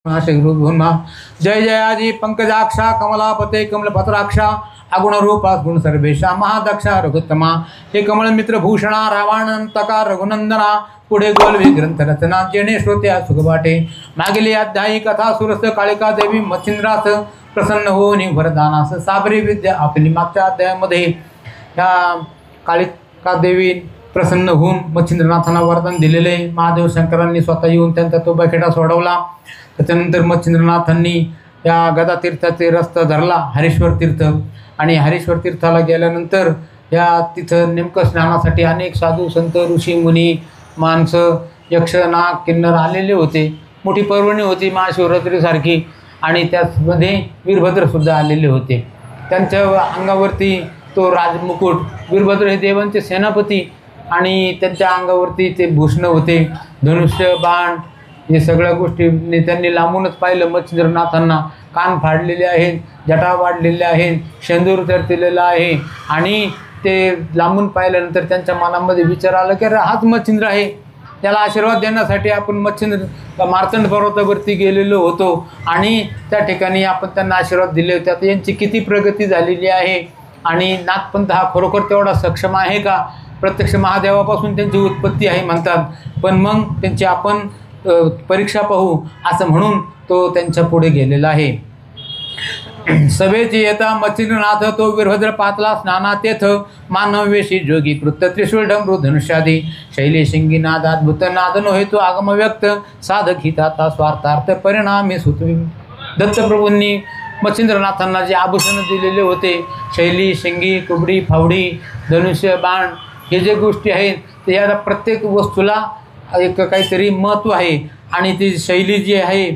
भूमा जय जयाजी पंकजाक्षा कमलापते कमलपत्राक्षा अगुण रूपा गुण सर्वेशा महादक्षा रघुत्तमा हे कमल मित्र भूषणा रावणांतका रघुनंदना पुढे गोलवी ग्रंथ रचना जेणे श्रोत्या सुखवाटे मागील अध्यायी कथा सुरस कालिका देवी मच्छिंद्रास प्रसन्न होऊन वरदानास साबरी विद्या आपली मागच्या अध्यायामध्ये ह्या कालिका देवी प्रसन्न होऊन मच्छिंद्रनाथांना वरदान दिलेले महादेव शंकरांनी स्वतः येऊन त्यांचा तो बखेडा सोडवला। त्याच्यानंतर मच्छिंद्रनाथांनी या गदातीर्थाचे रस्ता धरला हरीश्वर तीर्थ आणि हरीश्वर तीर्थाला गेल्यानंतर या तिथं नेमकं स्नानासाठी अनेक साधू संत ऋषी मुनी माणसं यक्ष नाग किन्नर आलेले होते। मोठी पर्वणी होती महाशिवरात्रीसारखी आणि त्यामध्ये वीरभद्रसुद्धा आलेले होते। त्यांच्या अंगावरती तो राजमुकुट वीरभद्र हे देवांचे सेनापती आणि त्यांच्या अंगावरती ते भूषण होते धनुष्य बाण हे सगळ्या गोष्टी त्यांनी लांबूनच पाहिलं। मच्छिंद्रनाथांना कान फाडलेले आहेत जटा वाढलेले आहेत शेंदूर चढलेला आहे आणि ते लांबून पाहिल्यानंतर त्यांच्या मनामध्ये विचार आला की हाच मच्छिंद्र आहे। त्याला आशीर्वाद देण्यासाठी आपण मार्तंड पर्वतावरती गेलेलो होतो आणि त्या ठिकाणी आपण त्यांना आशीर्वाद दिले होते। आता यांची किती प्रगती झालेली आहे आणि नाथपंथ हा खरोखर तेवढा सक्षम आहे का? प्रत्यक्ष महादेवापासून त्यांची उत्पत्ती आहे म्हणतात पण मग त्यांची आपण परीक्षा पाहू असं म्हणून तो त्यांच्या पुढे गेलेला आहे। सभेची येता मच्छिंद्रनाथ तो वीरभद्र पातला स्नाना तेथ मानवेशी जोगी कृत त्रिशूल डमरू धनुष्यादी शैली शिंगी नाद अद्भुत नाद नो हेतु आगम व्यक्त साधक हिताता स्वार्थार्थ परिणामी सुतवी। दत्तप्रभूंनी मच्छिंद्रनाथांना जे आभूषण दिलेले होते शैली शिंगी कुबडी फावडी धनुष्य बाण हे जे गोष्टी आहेत ते या प्रत्येक वस्तूला एक काहीतरी महत्त्व आहे आणि ती शैली जी आहे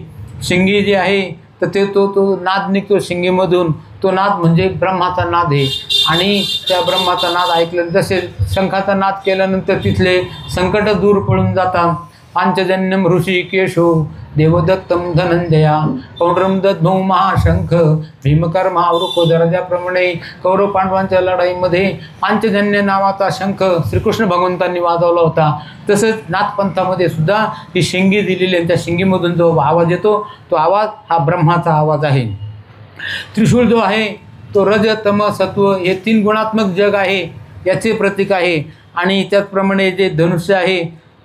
शिंगी जी आहे तर ते तो नाद निघतो शिंगीमधून तो नाद म्हणजे ब्रह्माचा नाद आहे आणि त्या ब्रह्माचा नाद ऐकलं जसे शंखाचा नाद केल्यानंतर तिथले संकट दूर पळून जातात। पांचजन्यम ऋषी केशो देवदत्तम धनंजया पौंड्रम दद्मौ महाशंख भीमकर्मा वृकोदर ज्याप्रमाणे कौरव पांडवांच्या लढाईमध्ये पांचजन्य नावाचा शंख श्रीकृष्ण भगवंतांनी वाजवला होता तसंच नाथपंथामध्ये सुद्धा ही शिंगी दिलेली आहे। त्या शिंगीमधून जो आवाज येतो तो आवाज हा ब्रह्माचा आवाज आहे। त्रिशूल जो आहे तो रज तम सत्व हे तीन गुणात्मक जग आहे याचे प्रतीक आहे आणि त्याचप्रमाणे जे धनुष्य आहे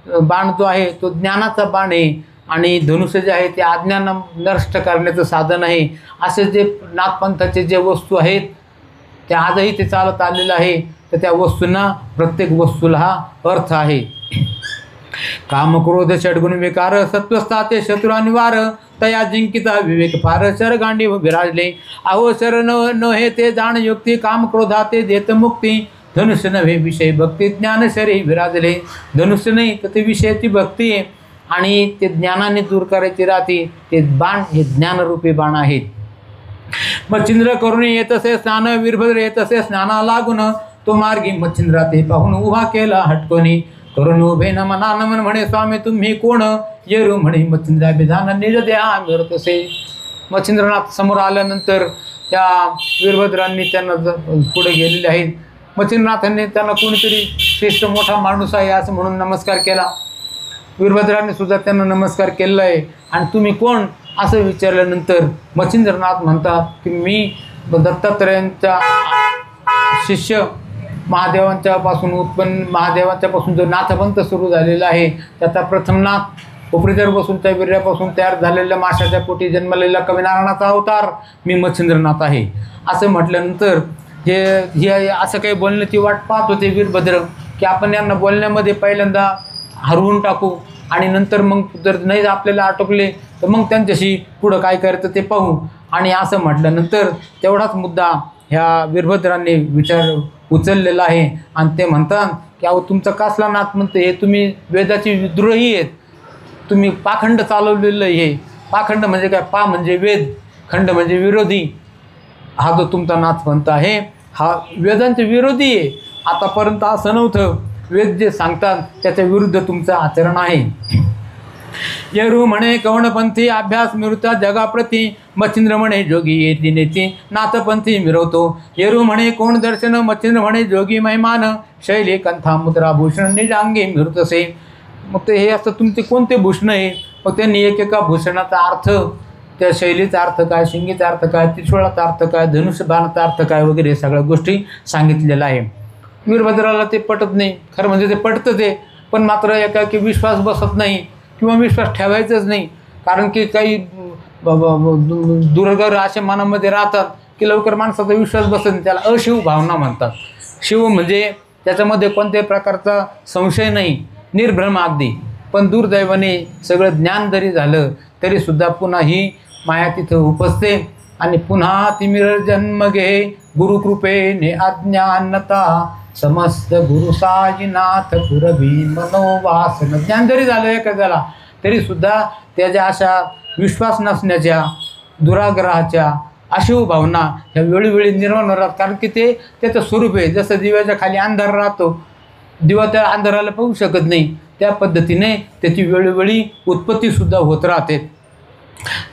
बाण जो आहे तो ज्ञानाचा बाण आहे आणि धनुष्य जे आहे ते अज्ञान नष्ट करण्याचं साधन आहे। असे जे नाथपंथाचे जे वस्तू आहेत ते आजही ते चालत आलेलं आहे तर त्या वस्तूंना प्रत्येक वस्तूला हा अर्थ आहे। काम क्रोध षड्गुण विकार सत्वस्थाते शत्रू निवार तया जिंकिता विवेक फार शर गांडी विराजले अहो शर न हे ते जाण युक्ती काम क्रोधाते देत मुक्ती धनुष्य नव्हे विषय भक्ती ज्ञान शरी विराजले। धनुष्य नाही तर ते विषयाची भक्ती आहे आणि ते ज्ञानाने दूर करायची राहते ते बाण हे ज्ञानरूपी बाण आहेत। मच्छिंद्र करून येत असे स्नान वीरभद्र येत असे स्नाना लागून तो मार्गी मच्छिंद्रा ते पाहून उभा केला हटकोनी करून उभे नमना नमन म्हणे स्वामी तुम्ही कोण येरू म्हणे मच्छिंद्रा विधान निज द्या मिळत असे। मच्छिंद्रनाथ समोर आल्यानंतर त्या वीरभद्रांनी त्यांना पुढे गेलेले आहेत। मच्छिंद्रनाथांनी त्यांना कोणीतरी श्रेष्ठ मोठा माणूस आहे असं म्हणून नमस्कार केला। वीरभद्रांनी सुद्धा त्यांना नमस्कार केलेला आहे आणि तुम्ही कोण असं विचारल्यानंतर मच्छिंद्रनाथ म्हणतात की मी दत्तात्रयांचा शिष्य महादेवांच्यापासून महादेवांच्यापासून जो नाथपंथ सुरू झालेला आहे त्याचा प्रथम नाथ उपरीतर बसूनच्या वीर्यापासून तयार झालेल्या माशाच्या पोटी जन्मलेला कविनारायणाचा अवतार मी मच्छिंद्रनाथ आहे असं म्हटल्यानंतर हे असं काही बोलण्याची वाट पाहत होते वीरभद्र की आपण यांना बोलण्यामध्ये पहिल्यांदा हरवून टाकू आणि नंतर मग जर नाही आपल्याला आटोपले तर मग त्यांच्याशी पुढं काय करायचं ते पाहू आणि असं म्हटल्यानंतर तेवढाच मुद्दा ह्या वीरभद्रांनी विचार उचललेला आहे आणि ते म्हणतात की अहो तुमचा कसला नाथ म्हणते हे तुम्ही वेदाची विद्रोही आहेत तुम्ही पाखंड चालवलेलं हे पाखंड म्हणजे काय पा म्हणजे वेद खंड म्हणजे विरोधी हा जो तुमचा नाथपंथ आहे हा वेदांचे विरोधी आहे। आतापर्यंत असं नव्हतं वेद जे सांगतात त्याच्या विरुद्ध तुमचं आचरण आहे। येरू म्हणे कवणपंथी अभ्यास मिळता जगाप्रती मच्छिंद्र म्हणे जोगी येती नेती नाथपंथी मिरवतो। येरू म्हणे कोण दर्शन मच्छिंद्र म्हणे जोगी महिमान शैली कंथा मुद्रा भूषण निजांगी मिळतसे। मग ते हे असं तुमचे कोणते भूषण आहे मग त्यांनी एकेका भूषणाचा अर्थ, त्या शैलीचा अर्थ काय, शिंगीचा अर्थ काय, त्रिशूळाचा अर्थ काय, धनुष्यबाणाचा अर्थ काय वगैरे सगळ्या गोष्टी सांगितलेल्या आहे. वीरभद्राला ते पटत नाही. खरं म्हणजे ते पटतं ते, पण मात्र एकाकी विश्वास बसत नाही किंवा विश्वास ठेवायचाच नाही. कारण की काही दुर्गर अशा मनामध्ये राहतात की लवकर माणसाचा विश्वास बसत नाही. त्याला अशिव भावना म्हणतात. शिव म्हणजे त्याच्यामध्ये कोणत्याही प्रकारचा संशय नाही, निर्भ्रम अगदी. पण दुर्दैवाने सगळं ज्ञान जरी झालं तरीसुद्धा पुन्हा ही माया तिथं उपसते आणि पुन्हा तिमिर जन्म घे गुरुकृपेने अज्ञानता समस्त गुरु साईनाथ पुरवी मनोवासन. ज्ञान जरी झालं एखाद्याला तरीसुद्धा त्याच्या अशा विश्वास नसण्याच्या, दुराग्रहाच्या, अशिव भावना ह्या वेळोवेळी निर्माण होतात. कारण की ते त्याचं स्वरूप आहे. जसं दिव्याच्या खाली अंधार राहतो, दिवा त्या अंधाराला पाहू शकत नाही, त्या पद्धतीने त्याची वेळोवेळी उत्पत्तीसुद्धा होत राहते.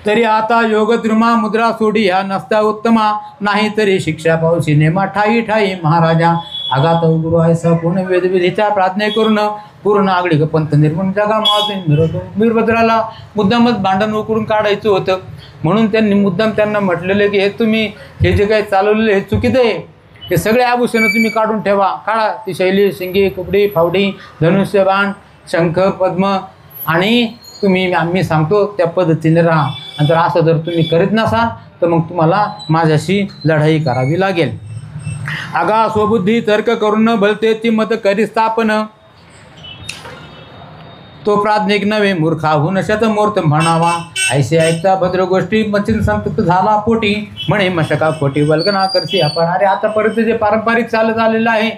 तरी आता योगद्रुमा मुद्रा सोडी ह्या नसता उत्तमा, नाही तरी शिक्षा पावशी नेमा ठाई ठाई महाराजा. आगात गुरु ऐसा पूर्ण वेदविधीच्या प्रार्थने करून पूर्ण आगळी पंथ निर्माण जगा मावून मिळवतो. वीरभद्राला मुद्दामच भांडण उकरून काढायचं होतं, म्हणून त्यांनी मुद्दाम त्यांना म्हटलेलं की हे तुम्ही हे जे काही चालवलेलं हे चुकीचं आहे. हे सगळे आभूषणं तुम्ही काढून ठेवा, काढा. ती शैली, शिंगी, कुबडी, फावडी, धनुष्यबाण, शंख, पद्म, आणि तुम्ही आम्ही सांगतो त्या पद्धतीने राहा. आणि जर तुम्ही करीत नसाल तर मग तुम्हाला माझ्याशी लढाई करावी लागेल. आगा स्वबुद्धी तर्क करून भलते ती मत करी स्थापन, तो प्राज्ञिक नव्हे मूर्खाहून शतमूर्त म्हणावा. ऐसे ऐकता भद्र गोष्टी मचिन संतप्त झाला पोटी, म्हणे मशका पोटी वल्गना करशी अपार. अरे आतापर्यंत जे पारंपरिक चालत आलेलं आहे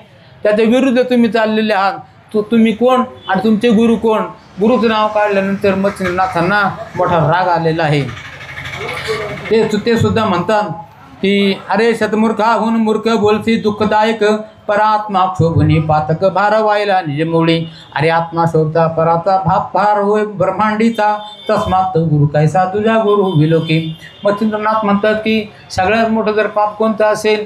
त्याच्या विरुद्ध तुम्ही चाललेले आहात. तुम्ही कोण आणि तुमचे गुरु कोण? गुरुचं नाव काढल्यानंतर मच्छिंद्रनाथांना मोठा राग आलेला आहे. ते सुद्धा म्हणतात की अरे शतमूर्खाहून मूर्ख बोलसी दुःखदायक, परात्मा क्षोभनी पातक भार व्हायला निजमोळी. अरे आत्मा शोभता पराचा भार होय ब्रह्मांडीचा, तस्मात गुरु कैसा तुझ्या गुरु विलोकी. मच्छिंद्रनाथ म्हणतात की सगळ्यात मोठं जर पाप कोणतं असेल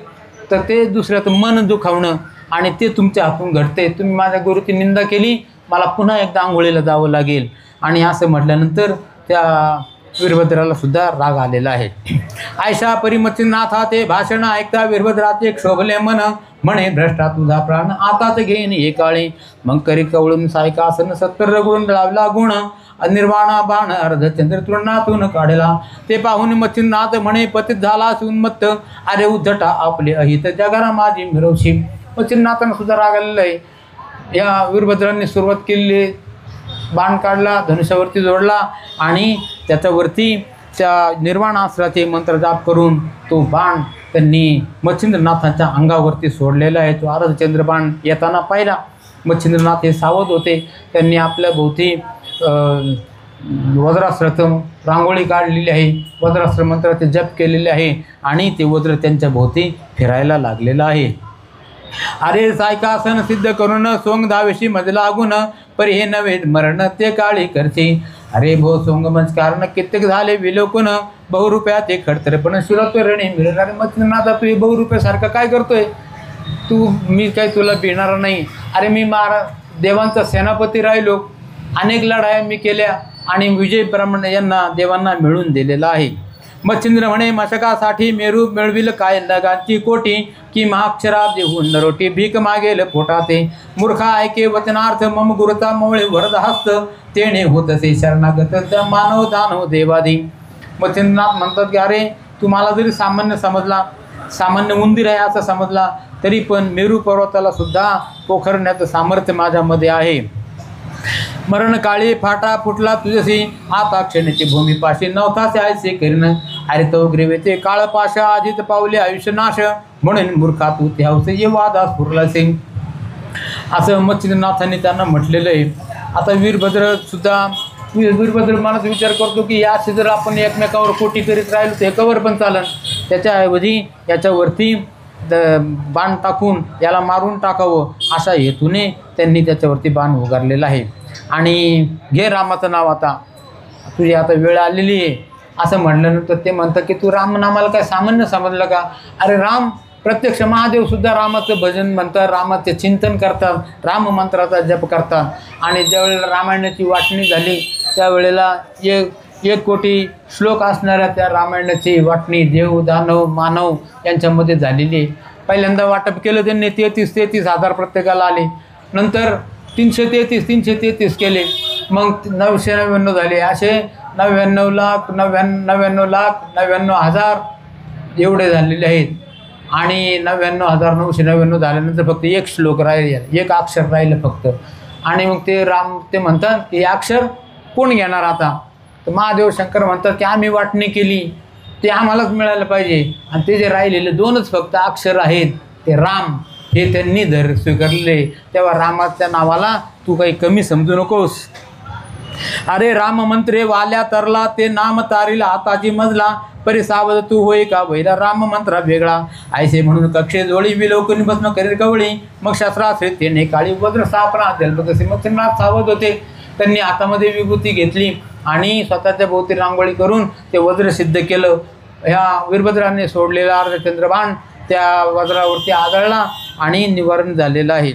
तर ते दुसऱ्याचं मन दुखावणं, आणि ते तुमच्या हातून घडते. तुम्ही माझ्या गुरुची निंदा केली, मला पुन्हा एकदा आंघोळीला जावं लागेल. आणि असं म्हटल्यानंतर त्या वीरभद्राला सुद्धा राग आलेला आहे. आयशा परिमच्छिंद्रनाथा ते भाषण ऐकता वीरभद्राचे क्षोभले मन, म्हणे भ्रष्टा तुझा प्राण आताच घेईन हे काळी. मग करी कवळून सायकासन 70 गुण लावला गुण, अनिर्वाणा बाण अर्धचंद्र तृणातून काढला. ते पाहून मच्छिंद्रनाथ म्हणे पतित झाला उन्मत्त, अरे उद्धटा आपले अहित जगाला माझी मिरवशी. मच्छिंद्रनाथांना सुद्धा राग आलेला आहे. या वीरभद्रांनी सुरुवात केलेली, बाण काढला, धनुष्यावरती जोडला आणि त्याच्यावरती त्या निर्वाणास्त्राचे मंत्र जाप करून तो बाण त्यांनी मच्छिंद्रनाथांच्या अंगावरती सोडलेला आहे. तो अर्धचंद्र बाण येताना पाहिला. मच्छिंद्रनाथ हे सावध होते. त्यांनी आपल्या भोवती वज्रास्त्राचं रांगोळी काढलेली आहे, वज्रास्त्र मंत्राचे जप केलेले आहे आणि ते वज्र त्यांच्या भोवती फिरायला लागलेलं आहे. अरे सायकासन सिद्ध करून सोंग धावेशी मजला लागून, पर हे नव्हे मरण ते काळी करते. अरे भो सोंग मंच कारण कित्येक झाले विलोकून, बहुरुपया ते खडतर पण शिरतो रणी मिळेल. अरे मच्छिंद्रनाथा तू हे बहुरुपयासारखं काय करतोय? मी काही तुला भिणार नाही. अरे मी देवांचा सेनापती राहिलो, अनेक लढाया मी केल्या आणि विजय ब्राह्मण यांना देवांना मिळून दिलेला आहे. मच्छिंद्र म्हणे मशकासाठी मेरू मिळविल काय नगांची कोटी, की महाक्षरा देऊन नरोटी भीक मागेल पोटाते. मूर्खा ऐके वचनार्थ मम गुरुता मोळे वरद हस्त, तेणे होतसे शरणागत मानव दानव देवादी. मच्छिंद्रनाथ म्हणतात की अरे तू मला जरी सामान्य समजला, सामान्य उंदीर आहे असं समजला, तरी पण मेरू पर्वताला सुद्धा पोखरण्याचं सामर्थ्य माझ्यामध्ये आहे. मरण काळी फाटा फुटला तुझशी, आता क्षणेची भूमीपाशी नवतासे आयसे करीन. अरे तो ग्रीवेचे काळ पाशा आधीच पावले आयुष्य नाश, म्हणून मूर्खा तू ते हौसे ये वादास पुरलासे. असं मच्छिंद्रनाथांनी त्यांना म्हटलेलं आहे. आता वीरभद्र मनात विचार करतो की याशी जर आपण एकमेकावर कोटी करीत राहिलो तर एकावर पण चालन, त्याच्याऐवजी याच्यावरती बाण टाकून याला मारून टाकावं अशा हेतूने त्यांनी त्याच्यावरती बाण उगारलेला आहे. आणि घे रामाचं नाव, आता तुझी आता वेळ आलेली आहे असं म्हटल्यानंतर ते म्हणतात की तू राम नामाला काय सामान्य समजलं का? अरे राम प्रत्यक्ष महादेवसुद्धा रामाचं भजन म्हणतात, रामाचे चिंतन करतात, राम मंत्राचा जप करतात. आणि ज्यावेळेला रामायणाची वाटणी झाली त्यावेळेला एक कोटी श्लोक असणाऱ्या त्या रामायणाची वाटणी देव दानव मानव यांच्यामध्ये झालेली आहे. पहिल्यांदा वाटप केलं त्यांनी 33,000 प्रत्येकाला आले. नंतर 333 केले. मग 999 झाले. असे 99,99,99,99,000 एवढे झालेले आहेत. आणि 99,999 झाल्यानंतर फक्त एक श्लोक राहिले, एक अक्षर राहिलं फक्त. आणि मग ते म्हणतात की अक्षर कोण घेणार आता. तर महादेव शंकर म्हणतात की आम्ही वाटणी केली, ते आम्हालाच मिळायला पाहिजे. आणि ते जे राहिलेले 2च फक्त अक्षर आहेत ते राम, हे त्यांनी स्वीकारले. तेव्हा रामाच्या नावाला तू काही कमी समजू नकोस. अरे राम मंत्रे वाल्या तरला, ते नाम तारीला हाताची मजला, परी सावध तू होय का वैरा, राम मंत्रा वेगळा. ऐसे म्हणून कक्षे जोळी विलोकनी भस्म करील कवळी, मग शस्त्राश्रित तेने काळी वज्र सापणा जन्म कसे. मग सावध होते. त्यांनी हातामध्ये विभूती घेतली आणि स्वतःच्या भोवती रांगोळी करून ते वज्र सिद्ध केलं. ह्या वीरभद्राने सोडलेला अर्धचंद्रबाण त्या वज्रावरती आदळला आणि निवारण झालेलं आहे.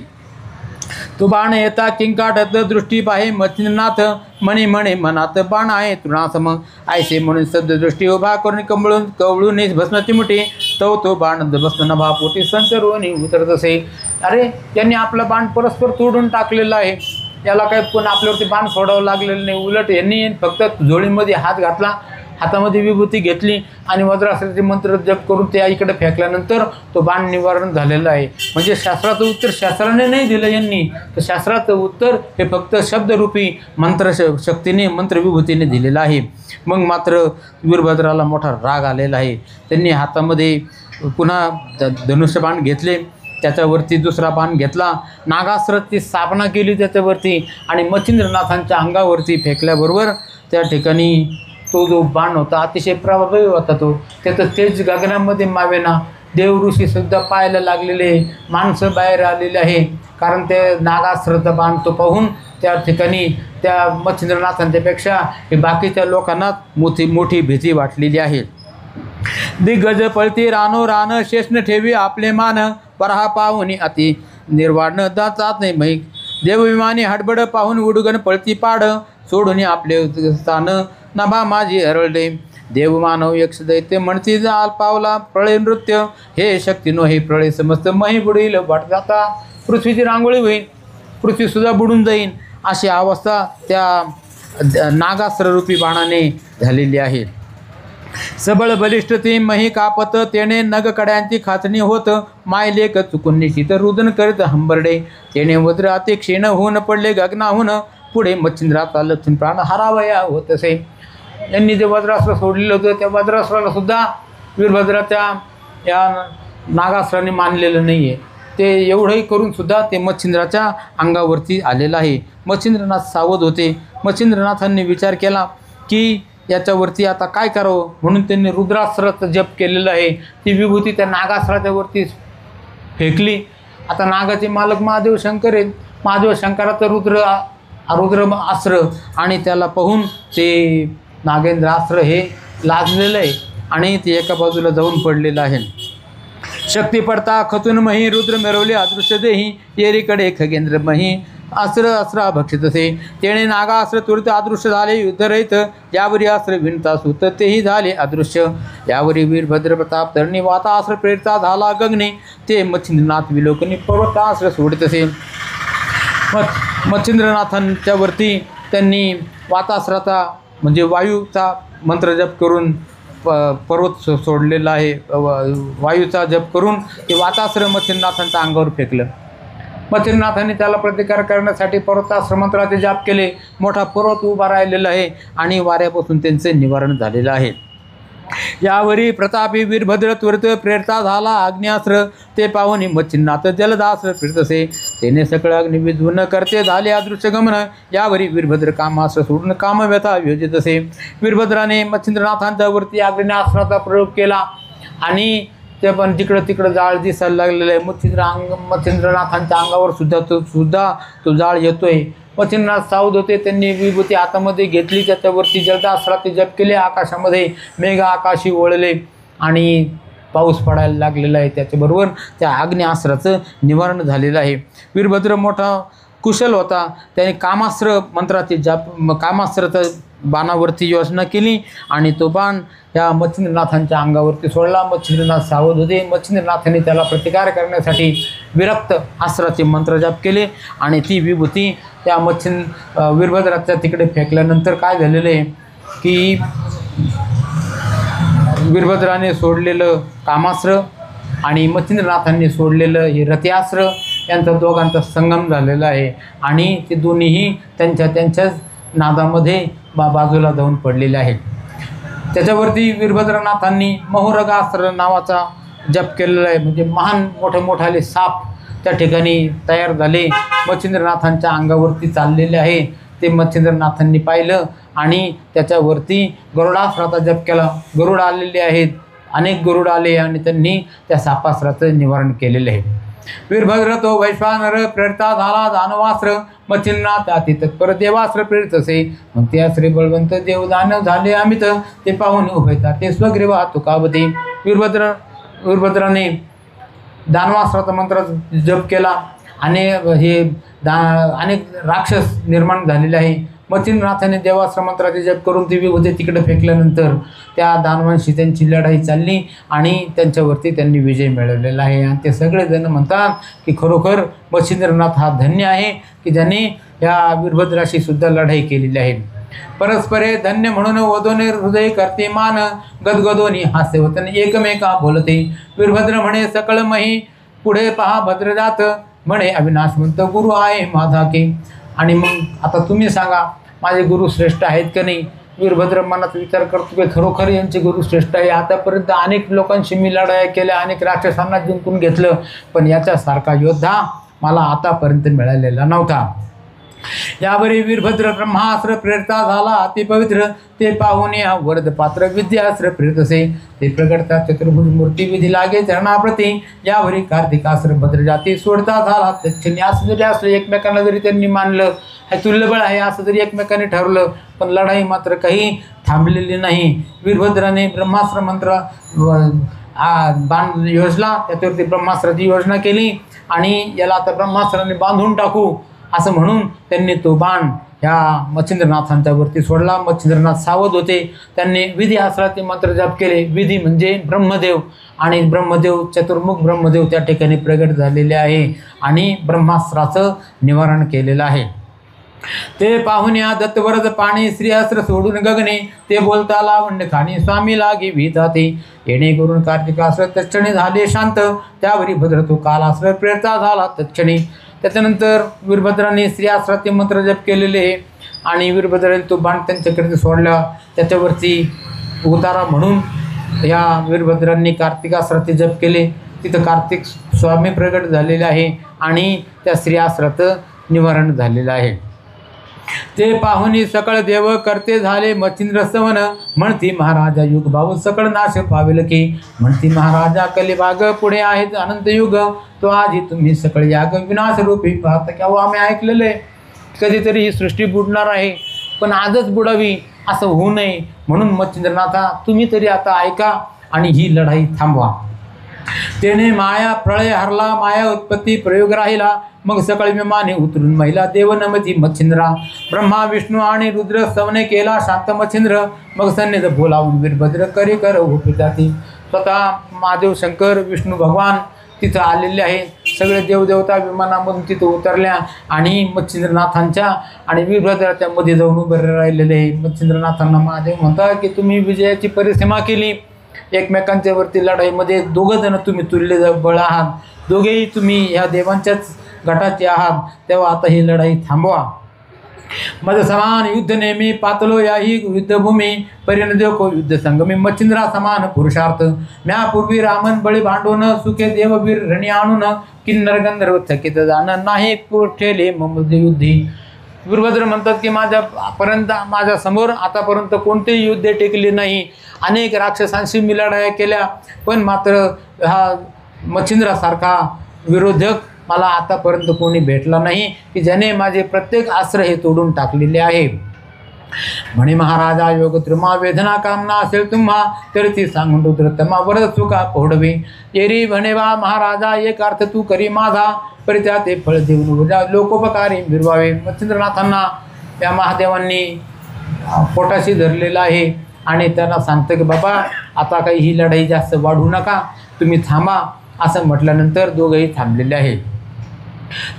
तो बाण येता किंकाटत दृष्टी पाहे मच्छिंद्रनाथ, म्हणे म्हणे मनात बाण आहे तृणासम. ऐसे म्हणून सद्दृष्टी उभा करून कवळून भस्माची मुठी, तो बाण भस्म नभा पोटी संचरून उतरत असे. अरे त्यांनी आपला बाण परस्पर तोडून टाकलेला आहे. याला काही पण आपल्यावरती बाण सोडावं लागलेलं नाही. उलट यांनी फक्त झोळीमध्ये हात घातला, हातामध्ये विभूती घेतली आणि वज्रास्त्राचे मंत्र जप करून त्या इकडे फेकल्यानंतर तो बाण निवारण झालेला आहे. म्हणजे शास्त्राचं उत्तर शास्त्राने नाही दिलं यांनी, तर शास्त्राचं उत्तर हे फक्त शब्दरूपी मंत्र शक्तीने मंत्रविभूतीने दिलेलं आहे. मग मात्र वीरभद्राला मोठा राग आलेला आहे. त्यांनी हातामध्ये पुन्हा धनुष्यबाण घेतले, त्याच्यावरती दुसरा बाण घेतला, नागास्त्राची स्थापना केली त्याच्यावरती आणि मच्छिंद्रनाथांच्या अंगावरती फेकल्याबरोबर त्या ठिकाणी तो जो बाण होता अतिशय प्रभावी होता. त्याचं तेज गगनामध्ये मावेना. देव ऋषीसुद्धा पाहायला लागलेले, माणसं बाहेर आलेले आहे. कारण ते नागास्त्राचा बाण तो पाहून त्या ठिकाणी त्या मच्छिंद्रनाथांच्यापेक्षा हे बाकीच्या लोकांना मोठी भीती वाटलेली आहे. दिग्गज पळती रानो रान, शेषन ठेवी आपले मान, पराहा पाहुनी अति निर्वाण जात नाही मैक. देवविमानी हडबड पाहून उडगण पळती पाड, सोडून आपले स्थान नभा माझी हरळले. देव मानव यक्ष दैत्य म्हणती जाल पावला, प्रळय नृत्य हे शक्ती नो हे प्रळय समस्त मही बुडील वाट जाता. पृथ्वीची रांगोळी होईल, पृथ्वीसुद्धा बुडून जाईन, अशी अवस्था त्या नागास्त्ररूपी बाणाने झालेली आहे. सबळ बलिष्ठ ती मही कापत, तेने नग कड्यांची खाचणी होत, मायलेक चुकून निशित रुदन करीत हंबरडे. तेने वज्र अति क्षीण होऊन पडले गगनाहून, पुढे मच्छिंद्राचा लक्षण प्राण हरावया होत असे. यांनी जे वज्रास्त्र सोडलेलं होतं त्या वज्रास्त्राला सुद्धा वीरभद्राच्या या नागास्त्राने मानलेलं नाही आहे. ते एवढंही करून सुद्धा ते मच्छिंद्राच्या अंगावरती आलेलं आहे. मच्छिंद्रनाथ सावध होते. मच्छिंद्रनाथांनी विचार केला की याच्यावरती आता काय करावं, म्हणून त्यांनी रुद्रास्त्राचा जप केलेलं आहे. ती विभूती त्या नागास्त्राच्या वरती फेकली. आता नागाचे मालक महादेव शंकर आहेत. महादेव शंकराचं रुद्र अस्त्र आणि त्याला पाहून ते नागेंद्र अस्त्र हे लाजलेलं आहे आणि ते एका बाजूला जाऊन पडलेलं आहे. शक्ती पडता खचून मही, रुद्र मिरवले अदृश्य देही, येरीकडे खगेंद्र मही, अस्त्र भक्षित असे. तेणे नागास्त्र तुरत अदृश्य झाले युद्धरहित, यावरी अस्त्र विणता सुत तेही झाले अदृश्य. यावरी वीरभद्र प्रताप धरणी वाता अस्त्र प्रेरिता झाला गगने, ते मच्छिंद्रनाथ विलोकनी पर्वता अस्त्र सोडत असे. मच्छिंद्रनाथांच्या वरती त्यांनी वातास्त्राचा म्हणजे वायूचा मंत्रजप करून पर्वत सोडलेला आहे. वायूचा जप करून ते वातास्त्र मच्छिंद्रनाथांच्या अंगावर फेकलं. मच्छिंद्रनाथांनी त्याला प्रतिकार करण्यासाठी पर्वतास्त्र मंत्राचे जाप केले. मोठा पर्वत उभा राहिलेला आहे आणि वाऱ्यापासून त्यांचे निवारण झालेलं आहे. यावरी प्रतापी वीरभद्र त्वरित प्रेरता झाला अग्न्यास्त्र, ते पाहुनी मच्छिंद्रनाथ जलदास्त्र फिरत असे. तेने सकळ अग्नि विध्वंन करते झाले अदृश्य गमन, यावरी वीरभद्र कामास्त्र सोडून कामव्यथा योजित असे. वीरभद्राने मच्छिंद्रनाथांच्या वरती अग्न्यास्त्राचा प्रयोग केला आणि ते पण तिकडं जाळ दिसायला लागलेलं आहे. मच्छिंद्रनाथांच्या अंगावर सुद्धा तो जाळ येतोय. मच्छिंद्रनाथ सावध होते. त्यांनी विभूती हातामध्ये घेतली, त्याच्यावरती जलदास्त्राचे जप केले. आकाशामध्ये मेघ आकाशी वळले आणि पाऊस पडायला लागलेला आहे. त्याच्याबरोबर त्या अग्न्यास्त्राचं निवारण झालेलं आहे. वीरभद्र मोठा कुशल होता. त्याने कामास्त्र मंत्राची कामास्त्राचं बाणावरती योजना केली आणि तो बाण या मच्छिंद्रनाथांच्या अंगावरती सोडला. मच्छिंद्रनाथ सावध होते. मच्छिंद्रनाथांनी त्याला प्रतिकार करण्यासाठी विरक्त अस्त्राचे मंत्रजाप केले आणि ती विभूती त्या वीरभद्राच्या तिकडे फेकल्यानंतर काय झालेलं आहे की वीरभद्राने सोडलेलं कामास्त्र आणि मच्छिंद्रनाथांनी सोडलेलं हे रथ्यास्त्र यांचा दोघांचा संगम झालेला आहे आणि ते दोन्हीही त्यांच्याच नादामध्ये बाजूला जाऊन पडलेले आहेत. त्याच्यावरती वीरभद्रनाथांनी महोरगास्त्र नावाचा जप केलेला आहे. म्हणजे महान मोठे साप त्या ठिकाणी तयार झाले, मच्छिंद्रनाथांच्या अंगावरती चाललेले आहे. ते मच्छिंद्रनाथांनी पाहिलं आणि त्याच्यावरती गरुडास्त्राचा जप केला. गरुड आलेले आहेत, अनेक गरुड आले आणि त्यांनी त्या सापास्त्राचं निवारण केलेलं आहे. वीरभद्र तो वैश्वानर प्रेरता झाला दानवास्त्र, मच्छिंद्रनाथ अति तत्पर देवास्त्र प्रेरित असे. मग ते श्री बळवंत देव दानव झाले अमित, ते पाहून उभयता ते स्वग्रीवा तुकावते. वीरभद्राने दानवास्त्राचा मंत्र जप केला आणि अनेक राक्षस निर्माण झालेले आहे. मच्छिंद्रनाथाने देवास्त्र मंत्राचे जप करून ती विभूती तिकडे फेकल्यानंतर त्या दानवांशी त्यांची लढाई चालली आणि त्यांच्यावरती त्यांनी विजय मिळवलेला आहे. आणि ते सगळेजण म्हणतात की खरोखर मच्छिंद्रनाथ हा धन्य आहे की ज्याने या वीरभद्राशी सुद्धा लढाई केलेली आहे. परस्परे धन्य म्हणून वधोने हृदय करते मान, गदगदोनी हास्यवतन एकमेका बोलते. वीरभद्र म्हणे सकळ मही पुढे पहा भद्रजात, म्हणे अविनाशवंत गुरु आहे माझा की. आणि मग आता तुम्ही सांगा माझे गुरु श्रेष्ठ आहेत का नाही. वीरभद्र मनात विचार करतो की खरोखर यांचे गुरु श्रेष्ठ आहे. आतापर्यंत अनेक लोकांशी मी लढाया केल्या, अनेक राक्षसांना जिंकून घेतलं, पण याच्यासारखा योद्धा मला आतापर्यंत मिळालेला नव्हता. यावरी वीरभद्र ब्रह्मास्त्र प्रेरता झाला अतिपवित्र, ते पाहून या वरद पात्र विद्यास्त्र प्रेरित असे. ते प्रगटता चतुर्भुज मूर्ती विधी लागे चरणाप्रती, यावरी कार्तिकास्त्र भद्रजाती सोडता झाला तच्छिन्नी. असं जरी असलं, एकमेकांना जरी त्यांनी मानलं हे तुल्यबळ आहे असं जरी एकमेकांनी ठरवलं, पण लढाई मात्र काही थांबलेली नाही. वीरभद्राने ब्रह्मास्त्र मंत्र बाण योजला, त्याच्यावरती ब्रह्मास्त्राची योजना केली आणि याला आता ब्रह्मास्त्राने बांधून टाकू असं म्हणून त्यांनी तो बाण ह्या मच्छिंद्रनाथांच्या वरती सोडला. मच्छिंद्रनाथ सावध होते. त्यांनी विधी अस्त्राचे मंत्र जप केले. विधी म्हणजे ब्रह्मदेव आणि ब्रह्मदेव चतुर्मुख ब्रह्मदेव त्या ठिकाणी प्रगट झालेले आहे आणि ब्रह्मास्त्राचं निवारण केलेलं आहे. ते पाहून या दत्तवरद पाणी श्रीहस्त्र सोडून गगने, ते बोलता लावण्य खाणी स्वामी लागे विधाते. येणे करून कार्तिकास्त्र तत्क्षणी झाले शांत, त्यावरी भद्र तो कालास्त्र प्रेरता झाला तत्क्षणी. त्याच्यानंतर वीरभद्राने श्रीहस्त्राचे मंत्र जप केलेले आहे आणि वीरभद्राने तो बाण त्यांच्याकडे सोडला. त्याच्यावरती उतारा म्हणून या वीरभद्रांनी कार्तिकास्त्राचे जप केले. तिथं कार्तिक स्वामी प्रगट झालेले आहे आणि त्या श्रीहस्त्राचं निवारण झालेलं आहे. ते पाहुनी सकळ देव करते झाले मच्छिंद्र सवन, म्हणती महाराजा युग भाऊ सकळ नाश पावेल की. म्हणती महाराजा कलिभाग पुढे आहेत अनंत युग, तो आधी तुम्ही सकळ याग विनाश रूपी पाहता. केव्हा आम्ही ऐकलेलं आहे कधीतरी ही सृष्टी बुडणार आहे, पण आजच बुडावी असं होऊ नये म्हणून मच्छिंद्रनाथा तुम्ही तरी आता ऐका आणि ही लढाई थांबवा. तेने माया प्रळय हरला, माया उत्पत्ती प्रयोग राहिला, मग सकाळी विमाने उतरून महिला देव नमती मच्छिंद्रा. ब्रह्मा विष्णू आणि रुद्र स्तवने केला शांत मच्छिंद्र, मग सन्निध बोलावून वीरभद्र करी कर उपजाती. स्वतः महादेव शंकर विष्णू भगवान तिथं आलेले आहेत. सगळे देवदेवता विमानामधून तिथं उतरल्या आणि मच्छिंद्रनाथांच्या आणि वीरभद्राच्या मध्ये जाऊन उभे राहिलेले आहे. मच्छिंद्रनाथांना महादेव म्हणतात की तुम्ही विजयाची परिसीमा केली. एकमेकांच्या वरती लढाईमध्ये दोघं जण तुम्ही तुल्य बळ आहात, दोघेही तुम्ही ह्या देवांच्याच गटाचे आहात, तेव्हा आता ही लढाई थांबवा. मद समान युद्ध नेहमी पातलो याही युद्धभूमी, परिणदेव को युद्ध संगमी मच्छिंद्रा समान पुरुषार्थ. म्यापूर्वी रामन बळी भांडून सुखे देववीर रणी आणून, किन्नर गंधर्व थकित जाण नाही ठेले मम युद्धी. वीरभद्र म्हणतात की माझ्या समोर आतापर्यंत कोणतेही युद्ध टेकले नाही. अनेक राक्षसांशी मी लढाया केल्या, पण मात्र हा मच्छिंद्रासारखा विरोधक मला आतापर्यंत कोणी भेटला नाही की ज्याने माझे प्रत्येक अस्त्र हे तोडून टाकलेले आहे. म्हणे महाराजा योग त्रुमा वेदना कामना असेल तुम्हा तर ती सांगून रुद्रतमा वरद चुका पोहडवे. एरी म्हणे बा महाराजा एक अर्थ तू करी माझा परित्या ते फळ देऊन लोकोपकारी मिरवावे. मच्छिंद्रनाथांना त्या महादेवांनी पोटाशी धरलेलं आहे आणि त्यांना सांगतं की बाबा आता काही ही लढाई जास्त वाढू नका, तुम्ही थांबा. असं म्हटल्यानंतर दोघंही थांबलेले आहे.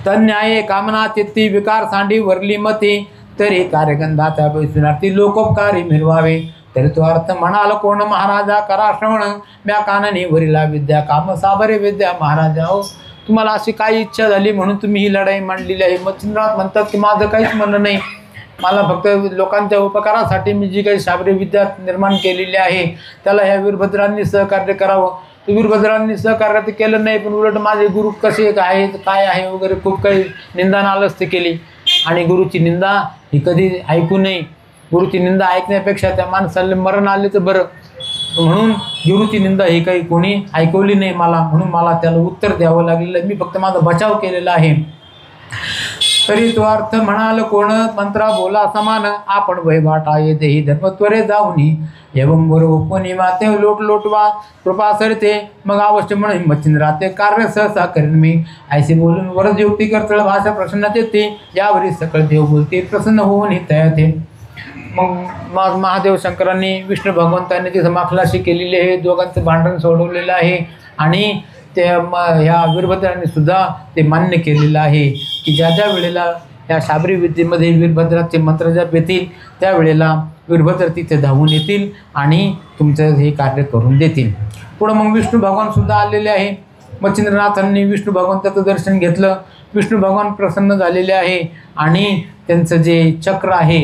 तन्याये कामना चित्ती विकार सांडी वरली मती तरी कार्यगंधाच्या बैसुनार्थी लोकोपकारी मिरवावे. तरी तो अर्थ म्हणाल कोण महाराजा करा श्रवण म्या काननी वरिला विद्या काम साबरे विद्या. महाराजा हो तुम्हाला अशी काही इच्छा झाली म्हणून तुम्ही ही लढाई मांडलेली आहे. मच्छिंद्रनाथ म्हणतात की माझं काहीच म्हणणं नाही, मला फक्त लोकांच्या उपकारासाठी मी जी काही साबरी विद्या निर्माण केलेली आहे त्याला ह्या वीरभद्रांनी सहकार्य करावं. वीरभद्रांनी सहकार्य ते केलं नाही, पण उलट माझे गुरु कसे आहेत काय आहे वगैरे खूप काही निंदा नालस्ती केली. आणि गुरुची निंदा ही कधी ऐकू नये. गुरुची निंदा ऐकण्यापेक्षा त्या माणसाला मरण आले तर बरं, म्हणून गुरुची निंदा ही काही कोणी ऐकवली नाही मला, म्हणून मला त्याला उत्तर द्यावं लागलेलं. मी फक्त माझा बचाव केलेला आहे. तरी तो अर्थ म्हणाल कोण मंत्रा बोला समान आपण वैवाटा येतेही धर्मत्वरे जाऊनी एवं बरोबर कोणी माते लोट लोटवा कृपा सरते. मग अवश्य म्हणून मच्छिंद्राते कार्य सहसा करेन मी ऐसे बोलून वरद युक्ती करतळ भाषा प्रसन्नात येते. यावरी सकळ देव बोलते प्रसन्न होऊन ही तयाते. मग महादेव शंकरांनी विष्णू भगवंतांनी तिथं माखलाशी केलेली आहे, दोघांचं भांडण सोडवलेलं आहे आणि ते ह्या वीरभद्रांनी सुद्धा ते मान्य केलेलं आहे की ज्या ज्या वेळेला या शाबरी विद्येमध्ये वीरभद्राचे मंत्र जप येतील त्यावेळेला वीरभद्र तिथे धावून येतील आणि तुमचं हे कार्य करून देतील. पुढं मग विष्णू भगवान सुद्धा आलेले आहे. मच्छिंद्रनाथांनी विष्णू भगवंताचं दर्शन घेतलं. विष्णू भगवान प्रसन्न झालेले आहे आणि त्यांचं जे चक्र आहे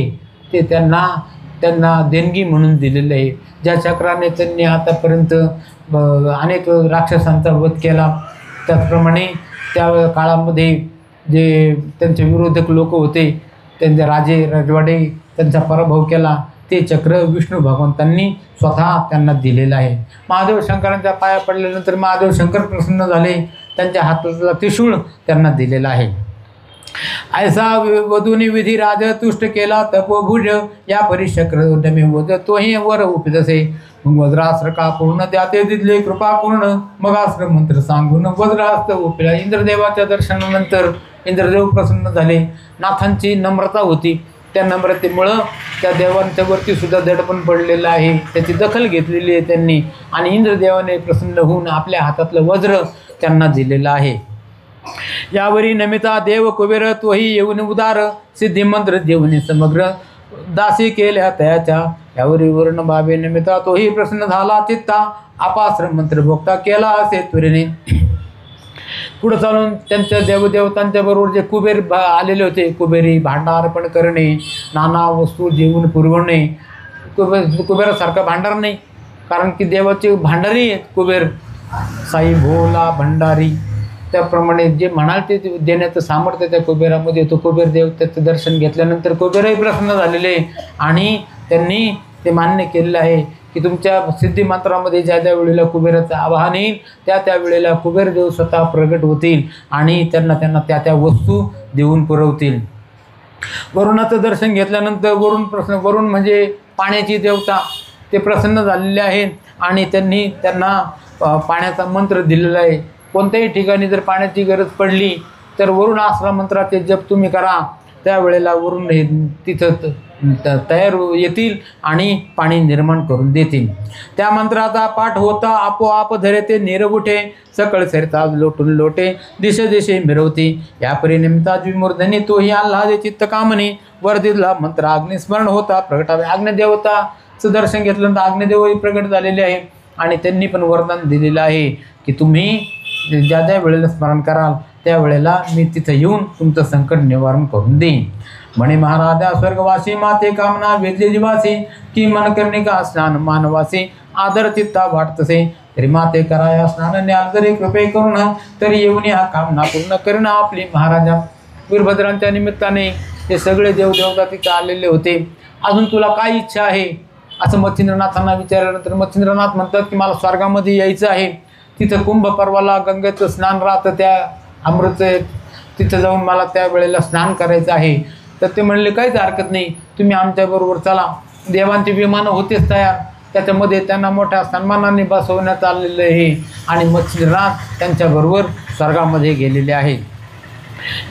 ते त्यांना देणगी म्हणून दिलेलं आहे. ज्या चक्राने त्यांनी आतापर्यंत अनेक राक्षसांचा वध केला, त्याचप्रमाणे त्या काळामध्ये जे त्यांचे विरोधक लोक होते, त्यांचे राजे राजवाडे त्यांचा पराभव केला, ते चक्र विष्णू भगवंतांनी स्वतः त्यांना दिलेलं आहे. महादेव शंकरांच्या पाया पडल्यानंतर महादेव शंकर प्रसन्न झाले, त्यांच्या हातातला त्रिशूळ त्यांना दिलेला आहे. ऐसा वधूनी विधी राज तुष्ट केला तपोभुज या परिचक्र डमे वध तोही वर उपजसे. मग वज्रास्त्र का पूर्ण त्याते दिले कृपा पूर्ण मग अस्त्र मंत्र सांगून वज्रास्त्र उपिला. इंद्रदेवाच्या दर्शनानंतर इंद्रदेव प्रसन्न झाले. नाथांची नम्रता होती, त्या नम्रतेमुळं त्या देवांच्या वरती सुद्धा दडपण पडलेलं आहे, त्याची दखल घेतलेली आहे त्यांनी आणि इंद्रदेवाने प्रसन्न होऊन आपल्या हातातलं वज्र त्यांना दिलेलं आहे. यावरी नमिता देव कुबेर तोही येऊन उदार सिद्धिमंत्र देऊन समग्र दासी केल्या तयाच्या. यावरी वर्ण बाबे नमिता तोही प्रसन्न झाला चित्ता अपास्त्र मंत्र भोगता केला असे त्वरेने. पुढे चालून त्यांच्या देवदेवतांच्या बरोबर जे कुबेर आलेले होते, कुबेरी भांडार अर्पण करणे, नाना वस्तू देऊन पुरवणे. कुबेरासारखा भांडार नाही, कारण की देवाचे भांडारी आहेत कुबेर, साई भोला भंडारी. त्याप्रमाणे जे म्हणाल ते देण्याचं सामर्थ्य त्या कुबेरामध्ये येतो. कुबेर देव त्याचं दर्शन घेतल्यानंतर कुबेरही प्रसन्न झालेले आणि त्यांनी ते मान्य केलेलं आहे की तुमच्या सिद्धिमंत्रामध्ये ज्या ज्या वेळेला कुबेराचं आवाहन येईल त्या वेळेला कुबेर देव स्वतः प्रगट होतील आणि त्यांना त्या वस्तू देऊन पुरवतील. वरुणाचं दर्शन घेतल्यानंतर वरुण म्हणजे पाण्याची देवता, ते प्रसन्न झालेले आहेत आणि त्यांना पाण्याचा मंत्र दिलेला आहे. कोणत्याही ठिकाणी जर पाण्याची गरज पडली तर वरुण आसरा मंत्राचे जप तुम्ही करा, त्यावेळेला वरुण हे तिथं तयार येतील आणि पाणी निर्माण करून देतील. त्या मंत्राचा पाठ होता आपोआप धरे ते नीरव उठे सकळ सरिता लोटून लोटे दिशे दिशे मिरवते. या परिनिमित्ता विमूर्धनी तोही आल्हादे चित्त कामने वर्धितला मंत्र अग्निस्मरण होता प्रगटावे. अग्निदेवताचं दर्शन घेतल्यानंतर अग्निदेवही प्रगट झालेले आहे आणि त्यांनी पण वरदान दिलेलं आहे की तुम्ही ज्या ज्या वेळेला स्मरण कराल त्यावेळेला मी तिथं येऊन तुमचं संकट निवारण करून देईन. म्हणे महाराजा स्वर्गवासी माते कामना वेदले जीवासी की मन करणे का स्नान मानवासी आदर चित्ता वाटतसे. तरी माते कराया स्नान न्याल जरी कृपे करून तरी येऊन हा कामना पूर्ण करणं आपली. महाराजा वीरभद्रांच्या निमित्ताने हे सगळे देवदेवता तिथे आलेले होते. अजून तुला काय इच्छा आहे असं मच्छिंद्रनाथांना विचारल्यानंतर मच्छिंद्रनाथ म्हणतात की मला स्वर्गामध्ये यायचं आहे. तिथं कुंभ पर्वाला गंगेचं स्नान राहतं, त्या अमृत तिथं जाऊन मला त्या वेळेला स्नान करायचं आहे. तर ते म्हणले काहीच हरकत नाही, तुम्ही आमच्याबरोबर चला. देवांची विमानं होतेच तयार, त्याच्यामध्ये त्यांना मोठ्या सन्मानाने बसवण्यात आलेलं आहे आणि मच्छिंद्रनाथ त्यांच्याबरोबर स्वर्गामध्ये गेलेले आहे.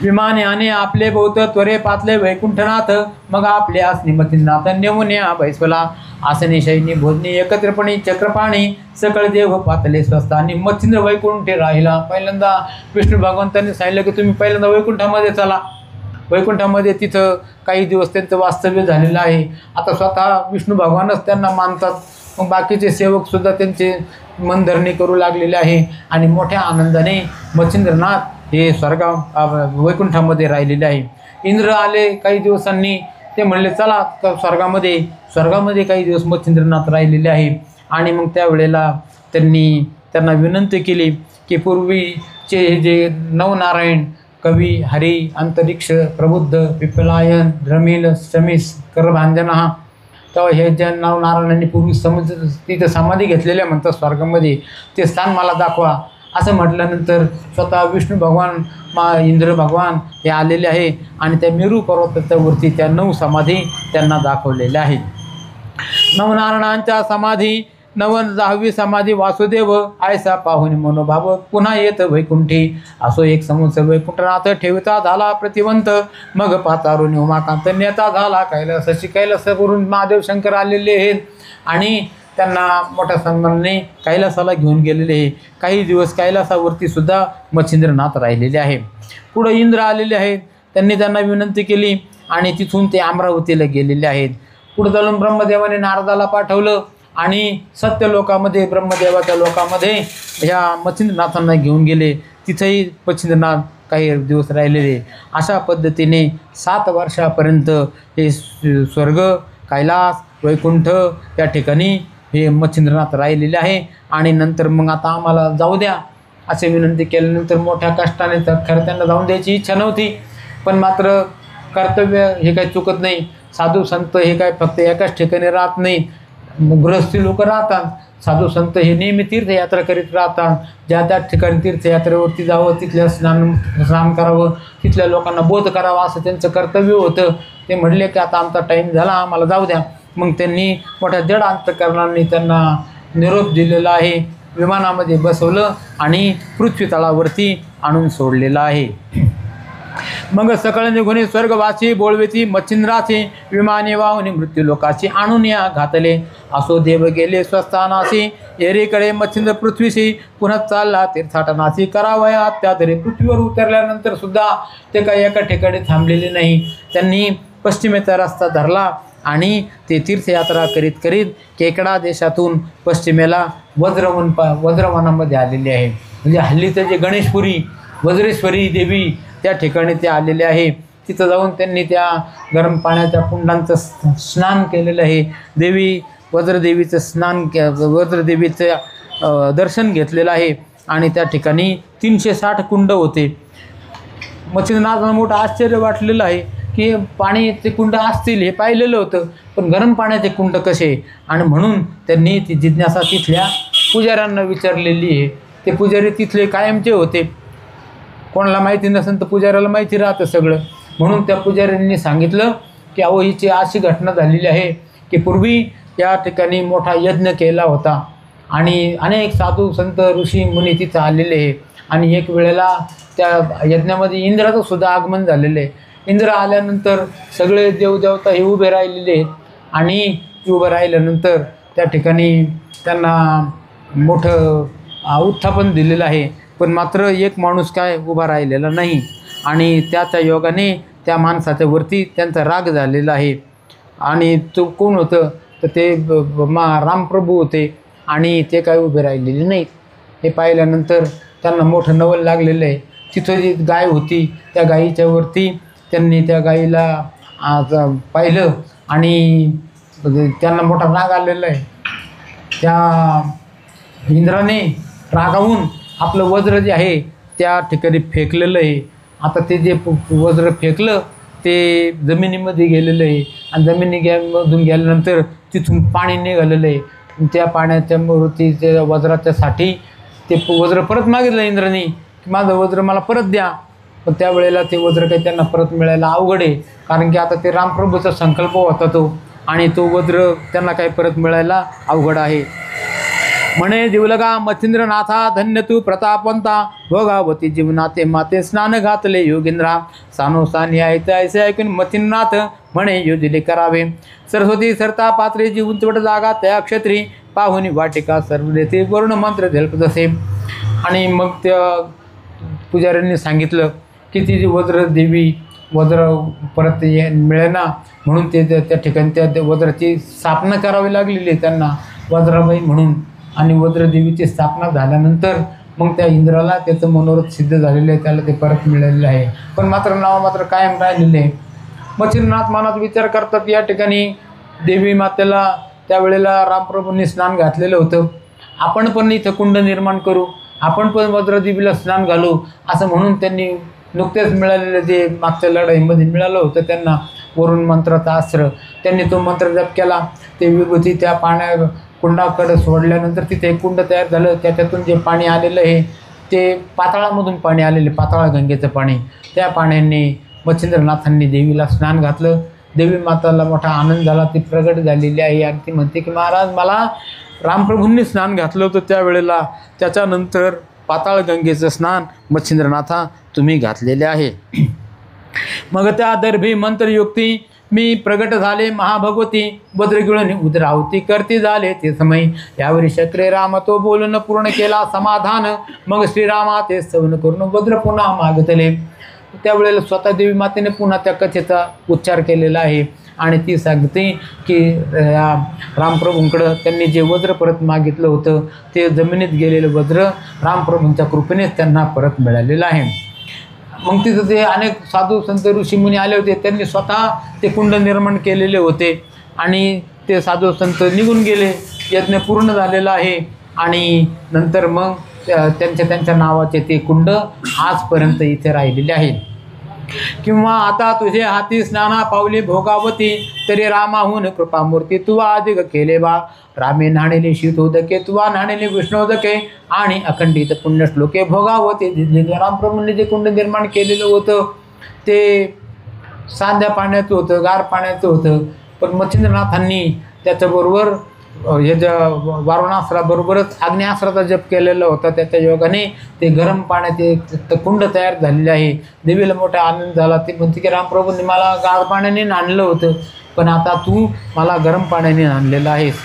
विमाने आणि आपले बहुत त्वरे पातले वैकुंठनाथ, मग आपले आसनी मच्छिंद्रनाथ नेऊन या बैसवला. आसनी शयनी भोजनी एकत्रपणी चक्रपाणी, सकळ देव पातले स्वस्त आणि मच्छिंद्र वैकुंठे राहिला. पहिल्यांदा विष्णू भगवंतांनी सांगितलं की तुम्ही पहिल्यांदा वैकुंठामध्ये चला. वैकुंठामध्ये तिथं काही दिवस त्यांचं वास्तव्य झालेलं आहे. आता स्वतः विष्णू भगवानच त्यांना मानतात, मग बाकीचे सेवकसुद्धा त्यांचे मनधरणी करू लागलेले आहे आणि मोठ्या आनंदाने मच्छिंद्रनाथ हे वैकुंठामध्ये राहिलेले आहे. इंद्र आले काही दिवसांनी, ते म्हणले चला स्वर्गामध्ये काही दिवस मच्छिंद्रनाथ राहिलेले आहे. आणि मग त्यावेळेला त्यांना विनंती केली की पूर्वीचे जे नवनारायण कवी, हरी, अंतरिक्ष, प्रबुद्ध, पिपलायन, द्रमिल, शमीस, करभांजना, तेव्हा हे ज्या नवनारायणांनी पूर्वी तिथं समाधी घेतलेल्या म्हणतात स्वर्गामध्ये, ते स्थान मला दाखवा. असं म्हटल्यानंतर स्वतः विष्णू भगवान इंद्र भगवान हे आलेले आहे आणि त्या मेरू पर्वतावरती त्या 9 समाधी त्यांना दाखवलेल्या आहेत. नवनारायणांच्या समाधी 9वी समाधी वासुदेव आयसा पाहुणे मनोभाव, पुन्हा येत वैकुंठी असो एक समुद्र वैकुंठनाथ, ठेवता झाला प्रतिवंत, मग पातारून उमाकांत नेता झाला कैलासाची. कैलासावरून महादेव शंकर आलेले आहेत आणि त्यांना मोठ्या सन्मानाने कैलासाला घेऊन गेलेले आहे. काही दिवस कैलासावरती सुद्धा मच्छिंद्रनाथ राहिलेले आहे. पुढं इंद्र आलेले आहेत, त्यांना विनंती केली आणि तिथून ते अमरावतीला गेलेले आहेत. पुढं चालून ब्रह्मदेवाने नारदाला पाठवलं आणि सत्यलोकामध्ये ब्रह्मदेवाच्या लोकामध्ये ह्या मच्छिंद्रनाथांना घेऊन गेले. तिथेही मच्छिंद्रनाथ काही दिवस राहिलेले. अशा पद्धतीने 7 वर्षापर्यंत हे स्वर्ग, कैलास, वैकुंठ या ठिकाणी हे मच्छिंद्रनाथ राहिलेले आहे. आणि नंतर मग आता आम्हाला जाऊ द्या असे विनंती केल्यानंतर मोठ्या कष्टाने, तर खरं त्यांना जाऊन द्यायची इच्छा नव्हती, पण मात्र कर्तव्य हे काही चुकत नाही. साधू संत हे काय फक्त एकाच ठिकाणी राहत नाही, गृहस्थी लोक राहतात. साधू संत हे नेहमी तीर्थयात्रा करीत राहतात. ज्या त्या ठिकाणी तीर्थयात्रेवरती जावं, तिथल्या स्नान करावं, तिथल्या लोकांना बोध करावा असं त्यांचं कर्तव्य होतं. ते म्हणले की आता आमचा टाईम झाला, आम्हाला जाऊ द्या. मग त्यांनी मोठ्या जड अंतःकरणाने त्यांना निरोप दिलेला आहे, विमानामध्ये बसवलं आणि पृथ्वी तळावरती आणून सोडलेलं आहे. मग सकळ निघुनी स्वर्गवासी बोळवेती मच्छिंद्राचे, विमाने वाहुनी मृत्यू लोकाची आणून या घातले. असो देव गेले स्वस्थानासी, एरीकडे मच्छिंद्र पृथ्वीशी, पुन्हा चालला तीर्थाटनासी. करावया त्यातरी पृथ्वीवर उतरल्यानंतर सुद्धा ते काही एका ठिकाणी थांबलेले नाही. त्यांनी पश्चिमेचा रस्ता धरला आणि ते तीर्थयात्रा करीत करीत केकडा देशातून पश्चिमेला वज्रवनामध्ये आलेले आहे. म्हणजे हल्लीचं जे गणेशपुरी, वज्रेश्वरी देवी त्या ठिकाणी ते आलेले आहे. तिथं जाऊन त्यांनी त्या गरम पाण्याच्या कुंडांचं स्नान केलेलं आहे. वज्रदेवीचं दर्शन घेतलेलं आहे आणि त्या ठिकाणी 360 कुंड होते. मच्छिंद्रनाथांना मोठं आश्चर्य वाटलेलं आहे की पाण्याचे कुंड असतील हे पाहिलेलं होतं, पण गरम पाण्याचे कुंड कसे, आणि म्हणून त्यांनी ती जिज्ञासा तिथल्या पुजाऱ्यांना विचारलेली आहे. ते पुजारी तिथले कायमचे होते, कोणाला माहिती नसेल तर पुजाऱ्याला माहिती राहतं सगळं. म्हणून त्या पुजाऱ्यांनी सांगितलं की अहो हिची अशी घटना झालेली आहे की पूर्वी या ठिकाणी मोठा यज्ञ केला होता आणि अनेक साधू संत ऋषी मुनी तिथं आलेले आहे आणि एक वेळेला त्या यज्ञामध्ये इंद्राचं सुद्धा आगमन झालेलं आहे. इंद्र आल्यानंतर सगळे देवदेवता हे उभे राहिलेले आहेत आणि उभं राहिल्यानंतर त्या ठिकाणी त्यांना मोठं उत्थापन दिलेलं आहे, पण मात्र एक माणूस काय उभा राहिलेला नाही आणि त्याच्या योगाने त्या माणसाच्या वरती त्यांचा राग झालेला आहे. आणि तो कोण होतं तर ते रामप्रभू होते आणि ते काय उभे राहिलेले नाहीत. हे पाहिल्यानंतर त्यांना मोठं नवल लागलेलं आहे. तिथं जी गाय होती त्या गायीच्या वरती त्यांनी त्या गाईला पाहिलं आणि त्यांना मोठा राग आलेला आहे. त्या इंद्राने रागावून आपलं वज्र जे आहे त्या ठिकाणी फेकलेलं आहे. आता ते जे वज्र फेकलं ते जमिनीमध्ये गेलेलं आहे आणि जमिनीमधून गेल्यानंतर तिथून पाणी निघालेलं आहे. त्या पाण्याच्या वरती त्या वज्राच्यासाठी ते वज्र परत मागितलं इंद्राने की माझं वज्र मला परत द्या. पण त्यावेळेला ते वज्र काही त्यांना परत मिळायला अवघड आहे, कारण की आता ते रामप्रभूचा संकल्प होता तो, आणि तो वज्र त्यांना काही परत मिळायला अवघड आहे. म्हणे जीवलगा मच्छिंद्रनाथा धन्य तू प्रतापवंता, भोगावती जीवनाते माते स्नान घातले योगेंद्रा, सानोसानी ऐसे ऐसे ऐकून मच्छिंद्रनाथ म्हणे योजिले करावे. सरस्वती सरता पात्रे जी उंचवट जागा त्या क्षेत्री, पाहुनी वाटिका सर्व देते वरुण मंत्र झेलपत असे. आणि मग त्या पुजाऱ्यांनी सांगितलं की ती जी वज्र देवी वज्र परत मिळेना, म्हणून ते त्या ठिकाणी त्या वज्राची स्थापना करावी लागलेली त्यांना वज्राबाई म्हणून. आणि वज्रदेवीची स्थापना झाल्यानंतर मग त्या इंद्राला त्याचं मनोरथ सिद्ध झालेलं आहे, त्याला ते परत मिळालेलं आहे. पण मात्र नाव मात्र कायम राहिलेले आहे. मच्छिंद्रनाथ मनात विचार करतात, या ठिकाणी देवी मातेला त्यावेळेला रामप्रभूंनी स्नान घातलेलं होतं, आपण पण इथं कुंड निर्माण करू, आपण पण वज्रदेवीला स्नान घालू, असं म्हणून त्यांनी नुकतेच मिळालेलं जे मागच्या लढाईमध्ये मिळालं होतं त्यांना वरुण मंत्राचा अस्त्र, त्यांनी तो मंत्र जप केला. ते विभूती त्या कुंडाकडे सोडल्यानंतर तिथे एक कुंड तयार झालं. त्याच्यातून जे पाणी आलेलं आहे ते पाताळामधून पाणी आलेले, पाताळा गंगेचं पाणी, त्या पाण्याने मच्छिंद्रनाथांनी देवीला स्नान घातलं. देवी माताला मोठा आनंद झाला, ती प्रगट झालेली आहे आणि ती म्हणते की महाराज मला रामप्रभूंनी स्नान घातलं होतं त्यावेळेला, त्याच्यानंतर पाताळ गंगेचं स्नान मच्छिंद्रनाथा तुम्ही घातलेले आहे. मग त्या दर्भी मंत्रयुक्ती मी प्रगट झाले महाभगवती, वज्र गिळून उद्रावती करती झाले ते समय, यावरी शक्रे राम तो बोलून पूर्ण केला समाधान, मग श्रीरामा ते स्तवन करून वज्र पुन्हा मागतले. त्यावेळेला स्वतः देवी मातेने पुन्हा त्या कथेचा उच्चार केलेला आहे आणि ती सांगते की रामप्रभूंकडं त्यांनी जे वज्र परत मागितलं होतं ते जमिनीत गेलेलं वज्र रामप्रभूंच्या कृपेनेच त्यांना परत मिळालेलं आहे. मग तिथं ते अनेक साधू संत ऋषीमुनी आले होते, त्यांनी स्वतः ते कुंड निर्माण केलेले होते आणि ते साधू संत निघून गेले, यज्ञ पूर्ण झालेला आहे. आणि नंतर मग त्यांच्या नावाचे ते कुंड आजपर्यंत इथे राहिलेले आहेत. किंवा आता तुझे हाती स्नाना पावली भोगावती, तरी रामाहून कृपामूर्ती तुवा अधिक केले बा, रामे नाणेले शीतोदके तुवा नाणेले विष्णोदके, आणि अखंडित पुण्यश्लोके भोगावते. रामप्रभूंनी जे कुंड निर्माण केलेलं होतं ते साध्या पाण्याचं होतं, गार पाण्याचं होतं, पण मच्छिंद्रनाथांनी त्याच्याबरोबर हे वारुणास्त्राबरोबरच आग्नेयास्त्राचा जप केलेला होता. त्याच्या योगाने ते गरम पाण्याचे कुंड तयार झालेले आहे. देवीला मोठा आनंद झाला. ती म्हणते की रामप्रभूंनी मला गार पाण्याने नांदलं होतं, पण आता तू मला गरम पाण्याने नांदलेलं आहेस.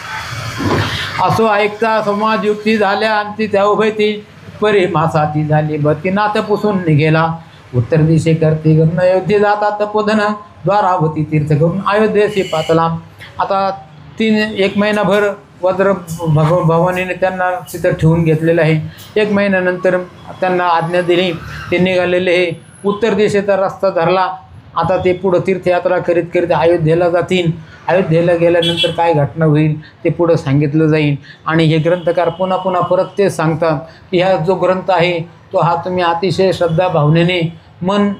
असो ऐकता संवाद युक्ती झाल्या आणि त्या उभयती परी मासाती झाली, बती नाथ पुसून निघेला. उत्तर दिशे करते गमन अयोध्ये जाता तपोधन, द्वारावती तीर्थ करून अयोध्येशी पातला. आता 1 महिनाभर वज्र भवानीने त्यांना तिथं ठेवून घेतलेलं आहे. 1 महिन्यानंतर त्यांना आज्ञा दिली, ते निघालेले हे उत्तर दिशेचा रस्ता धरला. आता ते पुढं तीर्थयात्रा करीत करीत अयोध्येला जातील. अयोध्येला गेल्यानंतर काय घटना होईल ते पुढं सांगितलं जाईल. आणि हे ग्रंथकार पुन्हा पुन्हा परत ते सांगतात की ह्या जो ग्रंथ आहे तो हा तुम्ही अतिशय श्रद्धा भावनेने मन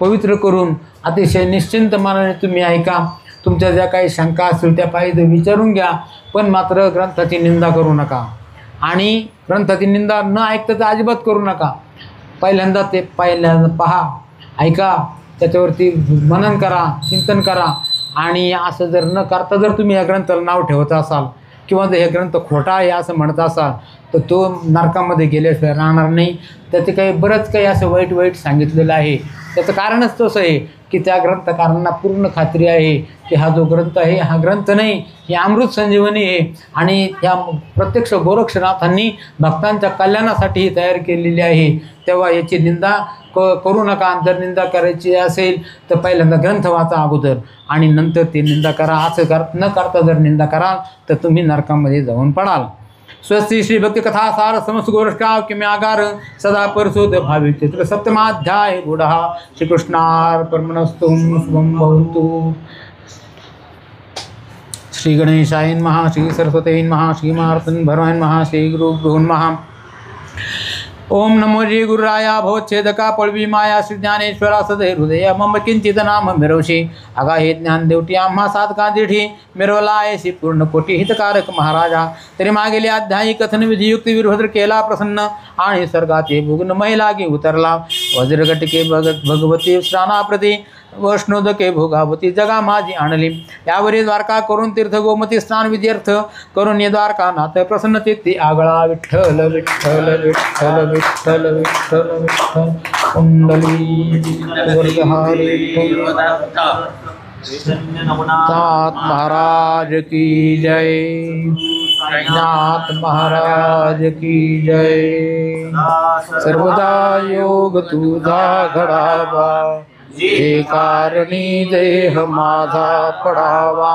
पवित्र करून अतिशय निश्चिंत मनाने तुम्ही ऐका. तुमच्या ज्या काही शंका असतील त्या पाहिजे विचारून घ्या, पण मात्र ग्रंथाची निंदा करू नका. आणि ग्रंथाची निंदा न ऐकता तर अजिबात करू नका. पहिल्यांदा पहा, ऐका, त्याच्यावरती मनन करा, चिंतन करा. आणि असं जर न करता जर तुम्ही या ग्रंथाला नाव ठेवत असाल किंवा जर हे ग्रंथ खोटा आहे असं म्हणत असाल तर तो नरकामध्ये गेल्याशिवाय राहणार नाही. त्याचे काही बरंच काही असं वाईट वाईट सांगितलेलं आहे. त्याचं कारणच तसं आहे की त्या ग्रंथकारांना पूर्ण खात्री आहे की हा जो ग्रंथ आहे हा ग्रंथ नाही, ही अमृत संजीवनी आहे. आणि ह्या प्रत्यक्ष गोरक्षनाथांनी भक्तांच्या कल्याणासाठी तयार केलेली आहे. तेव्हा याची निंदा करू नका. जर निंदा करायची असेल तर पहिल्यांदा ग्रंथ वाचा अगोदर आणि नंतर ती निंदा करा. असं न करता जर निंदा कराल तर तुम्ही नरकामध्ये जाऊन पडाल. स्वस्ती श्री भक्ती कथा सार समस्त गोरष्टाव किम्यागार सदा परसोद भावी चित्र सप्तमाध्याय गुढा. श्रीकृष्णार्पणमस्तु. शुभं भवन्तु. श्री गणेशाय नमः. श्री सरस्वती नमः. श्री मार्तंड भगवान नमः. श्री गुरुभ्यो नमः. ओम नमो जी गुरुराया भवच्छेदका पळवी माया श्री ज्ञानेश्वरा सदय हृदय मम किंचित नाम मिरवशी अगा हे ज्ञान देवटी आम्हा साधका दिठी मिरवला आहेशी पूर्ण कोटी हितकारक महाराजा. तरी मागेले अध्यायी कथन विधियुक्त वीरभद्र केला प्रसन्न आणि स्वर्गाचे भुग्न मैलागी उतरला. वज्रगटके भगवती स्नानाप्रती वैष्णोदके भोगावती जगा माझी आणली. यावरी द्वारका करून तीर्थ गोमती स्नान विध्यर्थ करून ये द्वारका नाथ प्रसन्न चित्ती आगळा. विठ्ठल विठ्ठल विठ्ठल विठ्ठल विठ्ठल विठ्ठल कुंडली नाथ महाराज की जय. नाथ महाराज की जय. सर्वदा योग तुझा घडावा जे कारणी देह माझा पडावा.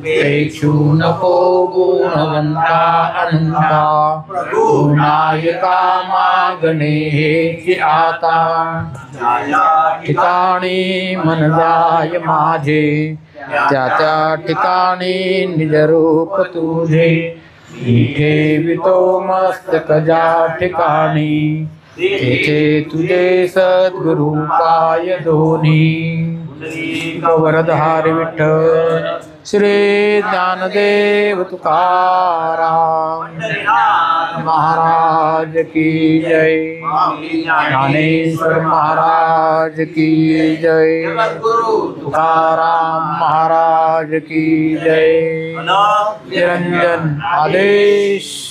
पेक्षू नको गुणवंता अनंता गुणायका मागणे हेची आता. ठिकाणी मन जाय माझे त्या त्या ठिकाणी निज रूप तुझे. मी ठेवितो मस्तक ज्या ठिकाणी तेथे तुझे सद्गुरु पाय दोन्ही. वरधार विठ्ठल श्री ज्ञानदेव तुकाराम महाराज की जय. ज्ञानेश्वर महाराज की जय. तुकाराम महाराज की जय. निरंजन आदेश.